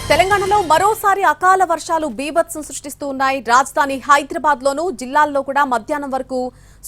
తెలంగాణలో మరోసారి అకాల వర్షాలు బీభత్సం సృష్టిస్తూ ఉన్నాయి. రాజధాని హైదరాబాద్ లోనూ జిల్లాల్లో కూడా మధ్యాహ్నం వరకు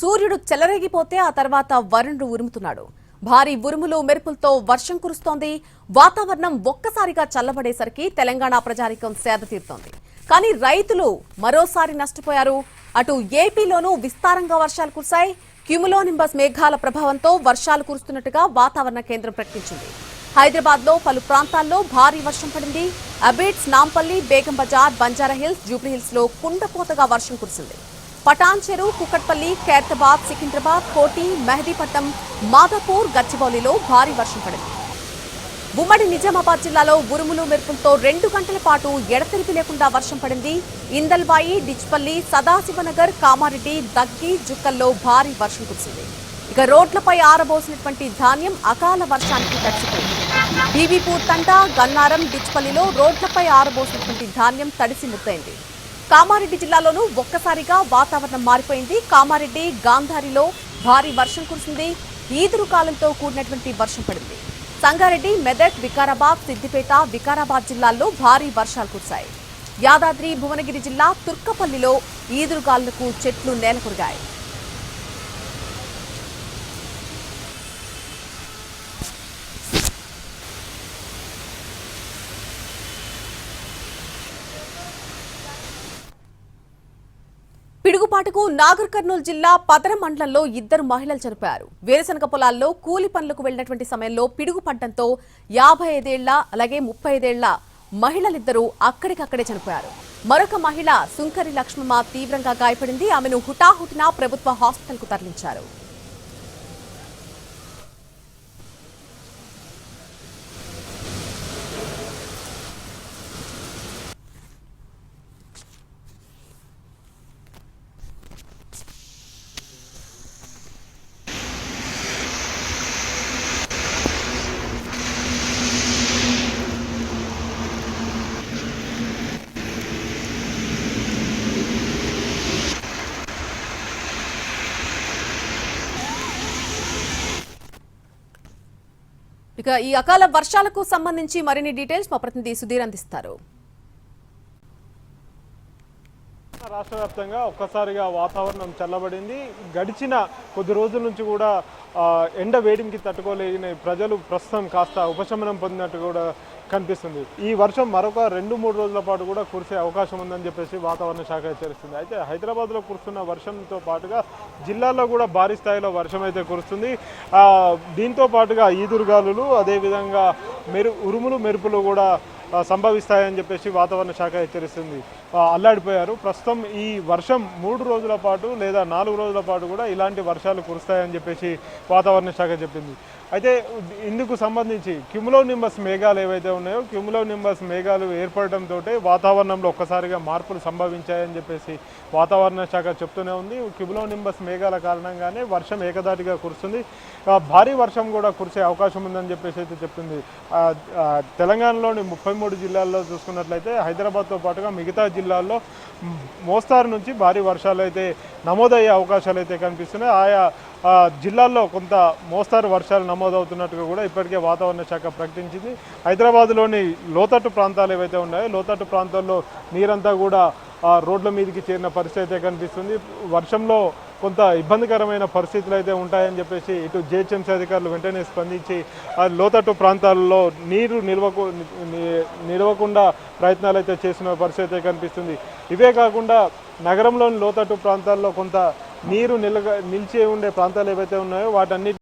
సూర్యుడు చెలరేగిపోతే ఆ తర్వాత వరుణుడు ఉరుముతున్నాడు. భారీ ఉరుములు మెరుపులతో వర్షం కురుస్తోంది. వాతావరణం ఒక్కసారిగా చల్లబడేసరికి తెలంగాణ ప్రజానికం సేద తీరుతోంది. కానీ రైతులు మరోసారి నష్టపోయారు. అటు ఏపీలోనూ విస్తారంగా వర్షాలు కురిశాయి. క్యూములోనింబస్ మేఘాల ప్రభావంతో వర్షాలు కురుస్తున్నట్టుగా వాతావరణ కేంద్రం ప్రకటించింది. హైదరాబాద్ లో పలు ప్రాంతాల్లో భారీ వర్షం పడింది. అబిడ్స్, నాంపల్లి, బేగం బజార్, బంజారాహిల్స్, జూబ్లీహిల్స్ లో కుండపోతగా వర్షం కురిసింది. పటాన్ చెరు, కుకట్పల్లి, ఖైరతాబాద్, సికింద్రాబాద్, కోటి, మెహదీపట్నం, మాదాపూర్, గచ్చిబౌలిలో భారీ వర్షం పడింది. ఉమ్మడి నిజామాబాద్ జిల్లాలో ఉరుములు మెరుపులతో 2 గంటల పాటు ఎడతెరిపి లేకుండా వర్షం పడింది. ఇందల్వాయి, డిచ్పల్లి, సదాశివనగర్, కామారెడ్డి, దగ్గి, జుక్కల్లో భారీ వర్షం కురిసింది. ఇక రోడ్లపై ఆరబోసినటువంటి ధాన్యం అకాల వర్షానికి తడిసిపోయింది. బీబీపూర్ తండా, గన్నారం, డిచ్పల్లిలో రోడ్లపై ఆరబోసినటువంటి ధాన్యం తడిసి ముద్దైంది. కామారెడ్డి జిల్లాలోనూ ఒక్కసారిగా వాతావరణం మారిపోయింది. కామారెడ్డి, గాంధారిలో భారీ వర్షం కురిసింది. ఈదురుగాలులతో కూడినటువంటి వర్షం పడింది. సంగారెడ్డి, మెదక్, వికారాబాద్, సిద్దిపేట, వికారాబాద్ జిల్లాల్లో భారీ వర్షాలు కురిశాయి. యాదాద్రి, భువనగిరి జిల్లా తుర్కపల్లిలో ఈదురుగాలులకు చెట్లు నేలకొరిగాయి. పిడుగుపాటుకు నాగర్ కర్నూలు జిల్లా పదర మండలంలో 2 మహిళలు చనిపోయారు. వేరుశనగ పొలాల్లో కూలి పనులకు వెళ్లినటువంటి సమయంలో పిడుగు పడడంతో 55 ఏళ్ల అలాగే 35 ఏళ్ల మహిళలిద్దరూ అక్కడికక్కడే చనిపోయారు. మరొక మహిళ సుంకరి లక్ష్మమ్మ తీవ్రంగా గాయపడింది. ఆమెను హుటాహుటిన ప్రభుత్వ హాస్పిటల్కు తరలించారు. ఇక ఈ అకాల వర్షాలకు సంబంధించి మరిన్ని డీటెయిల్స్ మా ప్రతినిధి సుధీర్ అందిస్తారు. రాష్ట్ర వ్యాప్తంగా ఒక్కసారిగా వాతావరణం చల్లబడింది. గడిచిన కొద్ది రోజుల నుంచి కూడా ఎండ వేడికి తట్టుకోలేని ప్రజలు ప్రస్తుతం కాస్త ఉపశమనం పొందినట్టు కూడా కనిపిస్తుంది. ఈ వర్షం మరొక 2-3 రోజుల పాటు కూడా కురిసే అవకాశం ఉందని చెప్పేసి వాతావరణ శాఖ హెచ్చరిస్తుంది. అయితే హైదరాబాద్లో కురుస్తున్న వర్షంతో పాటుగా జిల్లాల్లో కూడా భారీ స్థాయిలో వర్షం అయితే కురుస్తుంది. దీంతో పాటుగా ఈదురుగాలులు, అదేవిధంగా ఉరుములు మెరుపులు కూడా సంభవిస్తాయని చెప్పేసి వాతావరణ శాఖ హెచ్చరిస్తుంది. అల్లాడిపోయారు. ప్రస్తుతం ఈ వర్షం 3 రోజుల పాటు లేదా 4 రోజుల పాటు కూడా ఇలాంటి వర్షాలు కురుస్తాయని చెప్పేసి వాతావరణ శాఖ చెప్పింది. అయితే ఇందుకు సంబంధించి క్యూములోనింబస్ మేఘాలు ఏవైతే ఉన్నాయో క్యూములోనింబస్ మేఘాలు ఏర్పడడంతో వాతావరణంలో ఒక్కసారిగా మార్పులు సంభవించాయని చెప్పేసి వాతావరణ శాఖ చెప్తూనే ఉంది. క్యూములోనింబస్ మేఘాల కారణంగానే వర్షం ఏకదాటిగా కురుస్తుంది. భారీ వర్షం కూడా కురిసే అవకాశం ఉందని చెప్పేసి అయితే చెప్తుంది. తెలంగాణలోని 33 జిల్లాల్లో చూసుకున్నట్లయితే హైదరాబాద్తో పాటుగా మిగతా జిల్లాల్లో మోస్తారు నుంచి భారీ వర్షాలు అయితే నమోదయ్యే అవకాశాలు అయితే కనిపిస్తున్నాయి. ఆయా జిల్లాల్లో కొంత మోస్తారు వర్షాలు నమోదవుతున్నట్టుగా కూడా ఇప్పటికే వాతావరణ శాఖ ప్రకటించింది. హైదరాబాద్లోని లోతట్టు ప్రాంతాలు ఏవైతే ఉన్నాయో లోతట్టు ప్రాంతాల్లో నీరంతా కూడా రోడ్ల మీదకి చేరిన పరిస్థితి అయితే కనిపిస్తుంది. వర్షంలో కొంత ఇబ్బందికరమైన పరిస్థితులు అయితే ఉంటాయని చెప్పేసి ఇటు జిహెచ్ఎంసీ అధికారులు వెంటనే స్పందించి లోతట్టు ప్రాంతాల్లో నీరు నిలవకుండా ప్రయత్నాలు అయితే చేసిన పరిస్థితి అయితే కనిపిస్తుంది. ఇవే కాకుండా నగరంలోని లోతట్టు ప్రాంతాల్లో కొంత నీరు నిలిచి ఉండే ప్రాంతాలు ఏవైతే ఉన్నాయో వాటన్నిటి